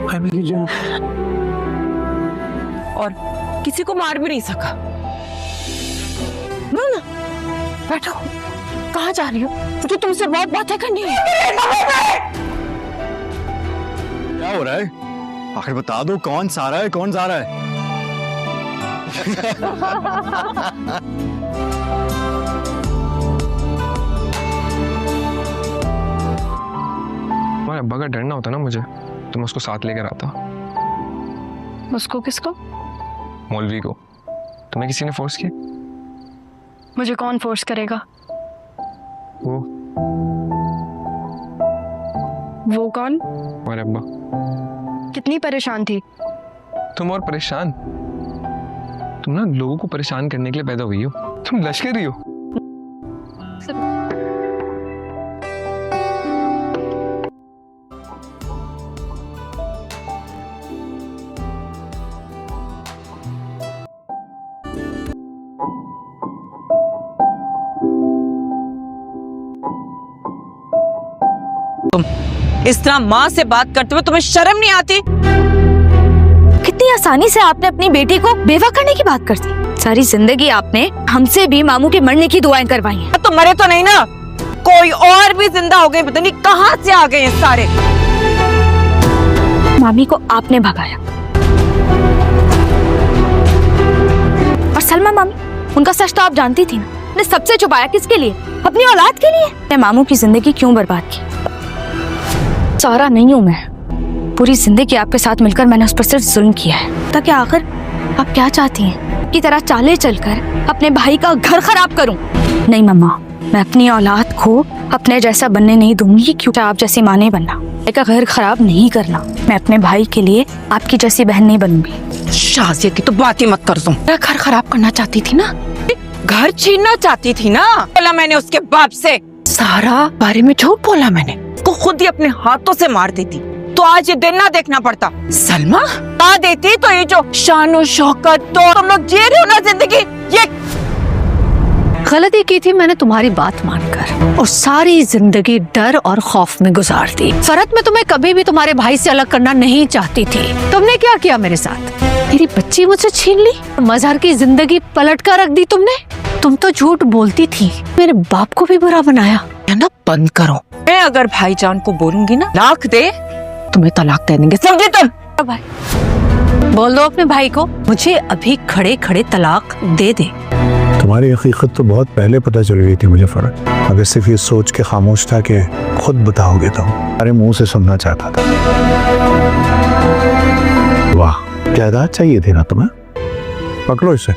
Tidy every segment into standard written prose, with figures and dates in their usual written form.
हाय मेरी जान। और किसी को मार भी नहीं सका। ना ना बैठो, कहाँ जा रही हो? मुझे तुमसे बहुत बातें करनी है। क्या हो रहा है? आखिर बता दो, कौन सा रहा है, कौन जा रहा है? तुम्हारे अब्बा का डर ना होता ना मुझे, तो मैं उसको साथ लेकर आता। उसको? किसको? मौलवी को। तुम्हें किसी ने फोर्स किया? मुझे कौन फोर्स करेगा? वो कौन? तुम्हारे अब्बा। कितनी परेशान थी? तुम और परेशान? तुम ना लोगों को परेशान करने के लिए पैदा हुई हो। तुम लश्करी हो। तुम इस तरह माँ से बात करते हुए तुम्हें शर्म नहीं आती? कितनी आसानी से आपने अपनी बेटी को बेवा करने की बात कर दी। सारी जिंदगी आपने हमसे भी मामू के मरने की दुआएं करवाई हैं। तो मरे तो नहीं ना, कोई और भी जिंदा हो गए, पता नहीं कहाँ से आ गए हैं सारे। मामी को आपने भगाया और सलमा मामी, उनका सच तो आप जानती थी ना। ने सबसे छुपाया किसके लिए? अपनी औलाद के लिए। मैं मामू की जिंदगी क्यों बर्बाद की? सारा नहीं हूँ मैं, पूरी जिंदगी आपके साथ मिलकर मैंने उस पर सिर्फ जुल्म किया है। ताकि आखिर आप क्या चाहती हैं? की तरह चाले चलकर अपने भाई का घर खराब करूं? नहीं मम्मा, मैं अपनी औलाद को अपने जैसा बनने नहीं दूंगी, क्योंकि आप जैसी माँ नहीं बनना। एक घर खराब नहीं करना। मैं अपने भाई के लिए आपकी जैसी बहन नहीं बनूंगी। शाजिया की तो बात ही मत कर दो। मेरा घर खराब करना चाहती थी ना, घर छीनना चाहती थी ना। बोला मैंने उसके बाप से, सारा बारे में झूठ बोला मैंने। उसको खुद ही अपने हाथों से मार देती तो आज ये दिन ना देखना पड़ता। सलमा आ देती तो ये जो शान शौकत तो तुम लोग जी रहे हो ना जिंदगी, ये गलती की थी मैंने तुम्हारी बात मानकर, और सारी जिंदगी डर और खौफ में गुजार दी। फरत, मैं तुम्हें कभी भी तुम्हारे भाई से अलग करना नहीं चाहती थी। तुमने क्या किया मेरे साथ? मेरी बच्ची मुझसे छीन ली, मजहर की जिंदगी पलट कर रख दी तुमने। तुम तो झूठ बोलती थी, मेरे बाप को भी बुरा बनाया। ना बंद करो। मैं अगर भाईजान को बोलूंगी ना लाख दे, तुम्हें तलाक दे देंगे, समझे तुम? भाई बोल दो अपने भाई को, मुझे अभी खड़े खड़े तलाक दे दे। तुम्हारी हकीकत तो बहुत पहले पता चल गई थी मुझे फरक। अगर सिर्फ ये सोच के खामोश था कि खुद बताओगे तो अरे मुंह से सुनना चाहता था। वाह, जायदाद चाहिए थी ना तुम्हें? पकड़ो इसे,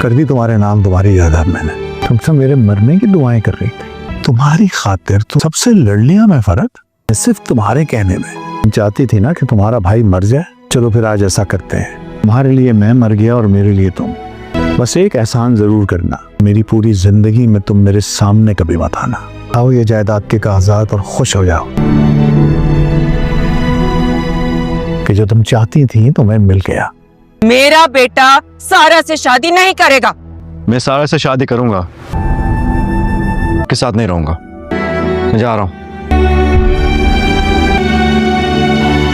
कर दी तुम्हारे नाम तुम्हारी जायदाद मैंने। तुमसे मेरे मरने की दुआएं कर रही थी। तुम्हारी खातिर तुम सबसे लड़ लिया मैं फरक, सिर्फ तुम्हारे कहने में। चाहती थी ना कि तुम्हारा भाई मर जाए। चलो फिर आज ऐसा करते हैं, तुम्हारे लिए मैं मर गया और मेरे लिए तुम। बस एक एहसान जरूर करना, मेरी पूरी जिंदगी में तुम मेरे सामने कभी मत आना। आओ ये जायदाद के कागजात और खुश हो जाओ कि जो तुम चाहती थी तुम्हें मिल गया। मेरा बेटा सारा से शादी नहीं करेगा। मैं सारा से शादी करूंगा, के साथ नहीं रहूंगा। मैं जा रहा हूँ।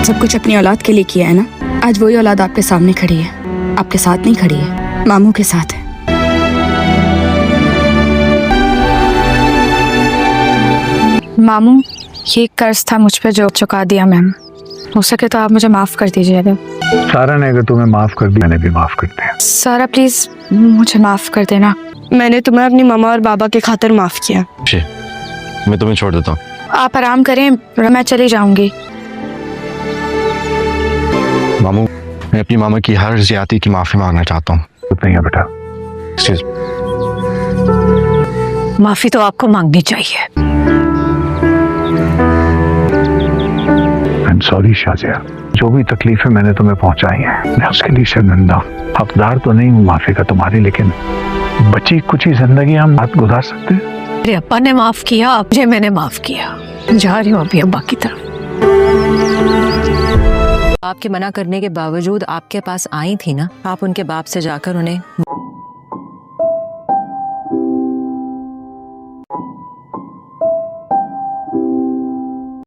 सब कुछ अपनी औलाद के लिए किया है ना। आज वही औलाद आपके सामने खड़ी है, आपके साथ नहीं खड़ी है, मामू के साथ है। मामू, ये कर्ज था मुझ पे जो चुका दिया मैम। हो सके तो आप मुझे माफ कर दीजिएगा। सारा ने अगर तुम्हें माफ कर दिया, मैंने भी माफ कर दिया। सारा प्लीज मुझे माफ कर देना। मैंने तुम्हें अपनी मम्मा और बाबा के खातिर माफ किया। मैं तुम्हें छोड़ देता हूँ। आप आराम करें, मैं चली जाऊंगी। मामू, मैं अपनी मामा की हर ज्यादती की माफी मांगना चाहता हूँ। नहीं है बेटा। माफी तो आपको मांगनी चाहिए। I'm sorry शाजिया, जो भी तकलीफें मैंने तुम्हें पहुंचाई हैं, मैं उसके लिए शर्मिंदा हूँ। हकदार तो नहीं हूँ माफी का तुम्हारी, लेकिन बची कुछ ही जिंदगी हम बात गुजार सकते हैं। मेरे अब्बा ने माफ किया, अब मुझे मैंने माफ किया। जा रही हूँ अभी अब्बा की तरफ। आपके मना करने के बावजूद आपके पास आई थी ना, आप उनके बाप से जाकर उन्हें